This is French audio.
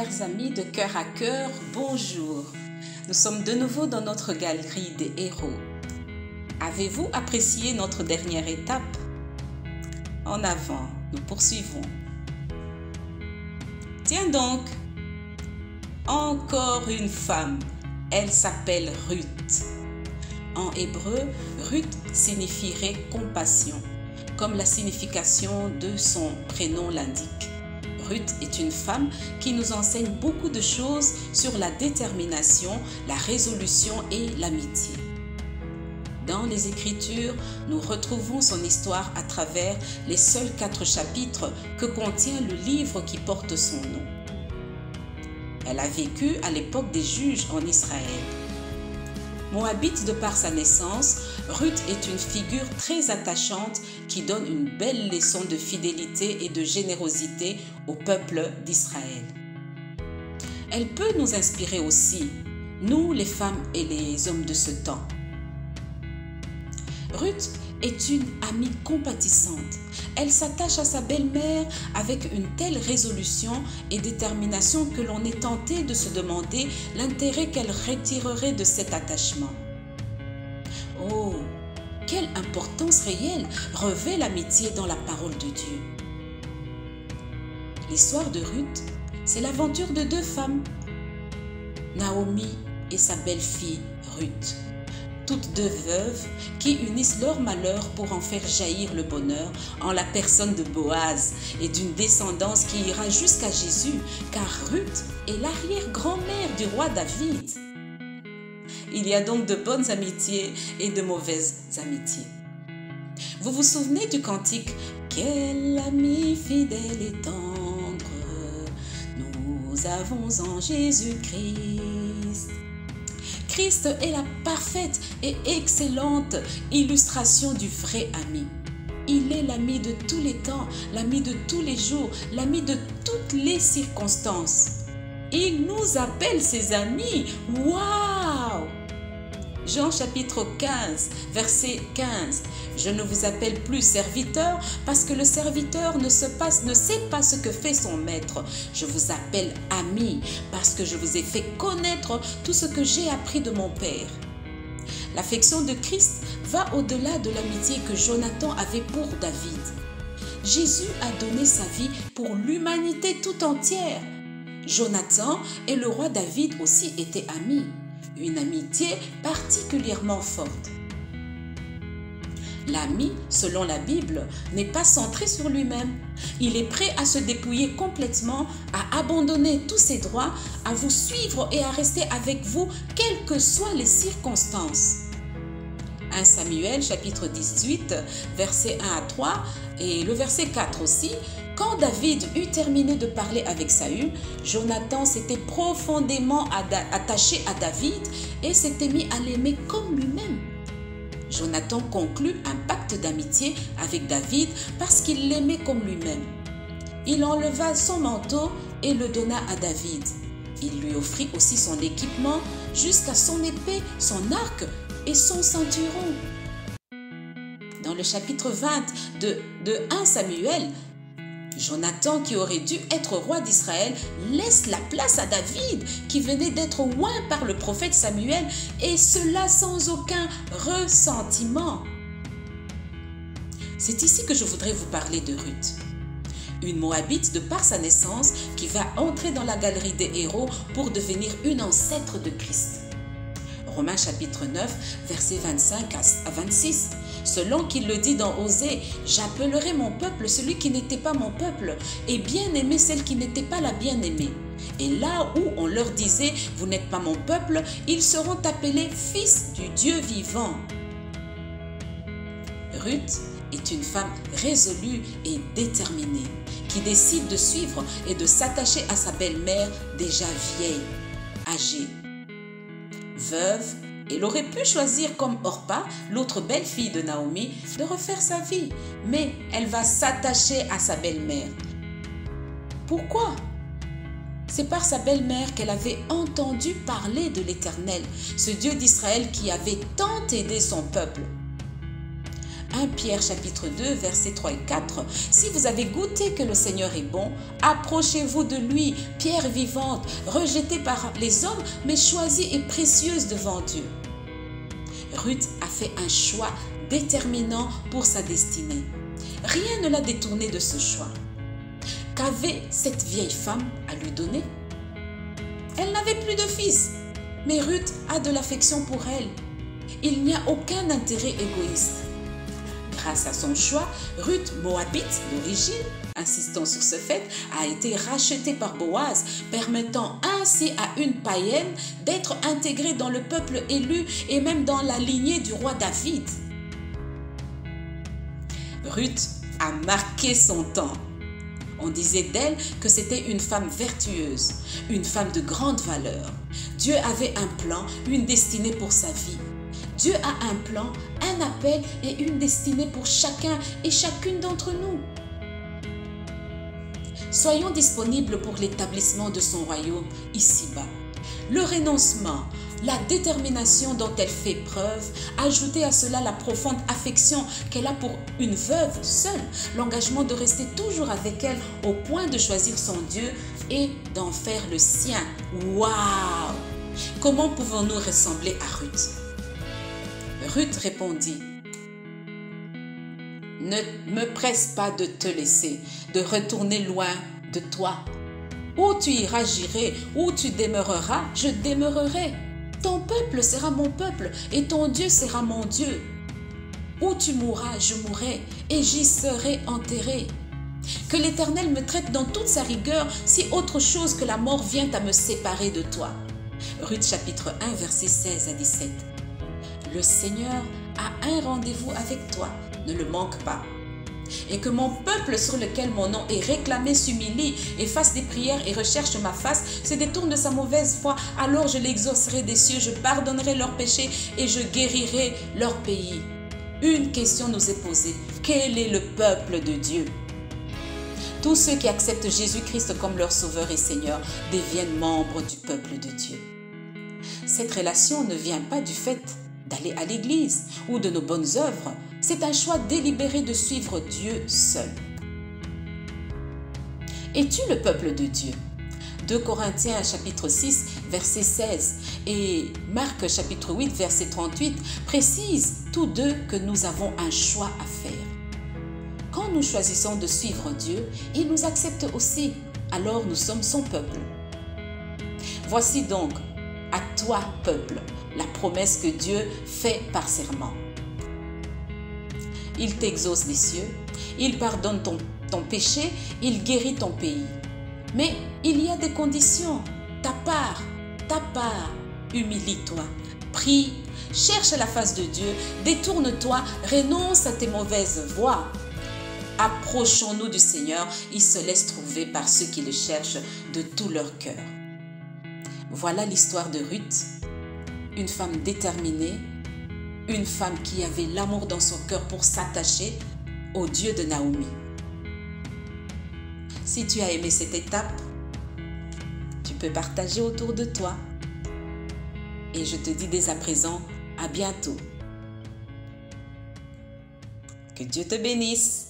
chers amis de Cœur à Cœur, bonjour. Nous sommes de nouveau dans notre galerie des héros. Avez-vous apprécié notre dernière étape? En avant, nous poursuivons. Tiens donc, encore une femme, elle s'appelle Ruth. En hébreu, Ruth signifierait compassion, comme la signification de son prénom l'indique. Ruth est une femme qui nous enseigne beaucoup de choses sur la détermination, la résolution et l'amitié. Dans les Écritures, nous retrouvons son histoire à travers les seuls 4 chapitres que contient le livre qui porte son nom. Elle a vécu à l'époque des juges en Israël. Moabite de par sa naissance, Ruth est une figure très attachante qui donne une belle leçon de fidélité et de générosité au peuple d'Israël. Elle peut nous inspirer aussi, nous les femmes et les hommes de ce temps. Ruth est une amie compatissante. Elle s'attache à sa belle-mère avec une telle résolution et détermination que l'on est tenté de se demander l'intérêt qu'elle retirerait de cet attachement. Oh, quelle importance réelle revêt l'amitié dans la parole de Dieu. L'histoire de Ruth, c'est l'aventure de 2 femmes, Naomi et sa belle-fille Ruth. Toutes 2 veuves qui unissent leur malheur pour en faire jaillir le bonheur en la personne de Boaz et d'une descendance qui ira jusqu'à Jésus, car Ruth est l'arrière-grand-mère du roi David. Il y a donc de bonnes amitiés et de mauvaises amitiés. Vous vous souvenez du cantique « Quel ami fidèle et tendre nous avons en Jésus-Christ ». Christ est la parfaite et excellente illustration du vrai ami. Il est l'ami de tous les temps, l'ami de tous les jours, l'ami de toutes les circonstances. Il nous appelle ses amis. Waouh! Jean chapitre 15, verset 15. Je ne vous appelle plus serviteur parce que le serviteur ne sait pas ce que fait son maître. Je vous appelle ami parce que je vous ai fait connaître tout ce que j'ai appris de mon Père. L'affection de Christ va au-delà de l'amitié que Jonathan avait pour David. Jésus a donné sa vie pour l'humanité tout entière. Jonathan et le roi David aussi étaient amis. Une amitié particulièrement forte. L'ami, selon la Bible, n'est pas centré sur lui-même. Il est prêt à se dépouiller complètement, à abandonner tous ses droits, à vous suivre et à rester avec vous, quelles que soient les circonstances. 1 Samuel, chapitre 18, versets 1 à 3 et le verset 4 aussi. Quand David eut terminé de parler avec Saül, Jonathan s'était profondément attaché à David et s'était mis à l'aimer comme lui-même. Jonathan conclut un pacte d'amitié avec David parce qu'il l'aimait comme lui-même. Il enleva son manteau et le donna à David. Il lui offrit aussi son équipement jusqu'à son épée, son arc et son ceinturon. Dans le chapitre 20 de 1 Samuel, Jonathan, qui aurait dû être roi d'Israël, laisse la place à David, qui venait d'être oint par le prophète Samuel, et cela sans aucun ressentiment. C'est ici que je voudrais vous parler de Ruth, une Moabite de par sa naissance qui va entrer dans la galerie des héros pour devenir une ancêtre de Christ. Romains chapitre 9, versets 25 à 26. Selon qu'il le dit dans Osée, « J'appellerai mon peuple celui qui n'était pas mon peuple, et bien-aimé celle qui n'était pas la bien-aimée. » Et là où on leur disait, « Vous n'êtes pas mon peuple », ils seront appelés fils du Dieu vivant. Ruth est une femme résolue et déterminée, qui décide de suivre et de s'attacher à sa belle-mère déjà vieille, âgée. Veuve, elle aurait pu choisir comme Orpa, l'autre belle-fille de Naomi, de refaire sa vie, mais elle va s'attacher à sa belle-mère. Pourquoi? C'est par sa belle-mère qu'elle avait entendu parler de l'Éternel, ce Dieu d'Israël qui avait tant aidé son peuple. 1 Pierre chapitre 2 versets 3 et 4, « Si vous avez goûté que le Seigneur est bon, approchez-vous de lui, pierre vivante, rejetée par les hommes, mais choisie et précieuse devant Dieu. » Ruth a fait un choix déterminant pour sa destinée. Rien ne l'a détournée de ce choix. Qu'avait cette vieille femme à lui donner? Elle n'avait plus de fils, mais Ruth a de l'affection pour elle. Il n'y a aucun intérêt égoïste. Grâce à son choix, Ruth, moabite d'origine, insistons sur ce fait, a été rachetée par Boaz, permettant ainsi à une païenne d'être intégrée dans le peuple élu et même dans la lignée du roi David. Ruth a marqué son temps. On disait d'elle que c'était une femme vertueuse, une femme de grande valeur. Dieu avait un plan, une destinée pour sa vie. Dieu a un plan, un appel et une destinée pour chacun et chacune d'entre nous. Soyons disponibles pour l'établissement de son royaume ici-bas. Le renoncement, la détermination dont elle fait preuve, ajoutez à cela la profonde affection qu'elle a pour une veuve seule, l'engagement de rester toujours avec elle au point de choisir son Dieu et d'en faire le sien. Waouh! Comment pouvons-nous ressembler à Ruth? Ruth répondit, « Ne me presse pas de te laisser, de retourner loin de toi. Où tu iras, j'irai, où tu demeureras, je demeurerai. Ton peuple sera mon peuple et ton Dieu sera mon Dieu. Où tu mourras, je mourrai et j'y serai enterré. Que l'Éternel me traite dans toute sa rigueur si autre chose que la mort vient à me séparer de toi. » Ruth chapitre 1 versets 16 à 17. Le Seigneur a un rendez-vous avec toi, ne le manque pas. Et que mon peuple sur lequel mon nom est réclamé s'humilie et fasse des prières et recherche ma face, se détourne de sa mauvaise foi, alors je l'exaucerai des cieux, je pardonnerai leurs péchés et je guérirai leur pays. Une question nous est posée, quel est le peuple de Dieu? Tous ceux qui acceptent Jésus-Christ comme leur sauveur et Seigneur deviennent membres du peuple de Dieu. Cette relation ne vient pas du fait d'aller à l'église ou de nos bonnes œuvres. C'est un choix délibéré de suivre Dieu seul. Es-tu le peuple de Dieu? 2 Corinthiens chapitre 6 verset 16 et Marc chapitre 8 verset 38 précisent tous deux que nous avons un choix à faire. Quand nous choisissons de suivre Dieu, il nous accepte aussi, alors nous sommes son peuple. Voici donc à toi, peuple, la promesse que Dieu fait par serment. Il t'exauce des cieux, il pardonne ton péché, il guérit ton pays. Mais il y a des conditions. Ta part, humilie-toi, prie, cherche la face de Dieu, détourne-toi, renonce à tes mauvaises voies. Approchons-nous du Seigneur, il se laisse trouver par ceux qui le cherchent de tout leur cœur. Voilà l'histoire de Ruth, une femme déterminée, une femme qui avait l'amour dans son cœur pour s'attacher au Dieu de Naomi. Si tu as aimé cette étape, tu peux partager autour de toi. Et je te dis dès à présent, à bientôt. Que Dieu te bénisse.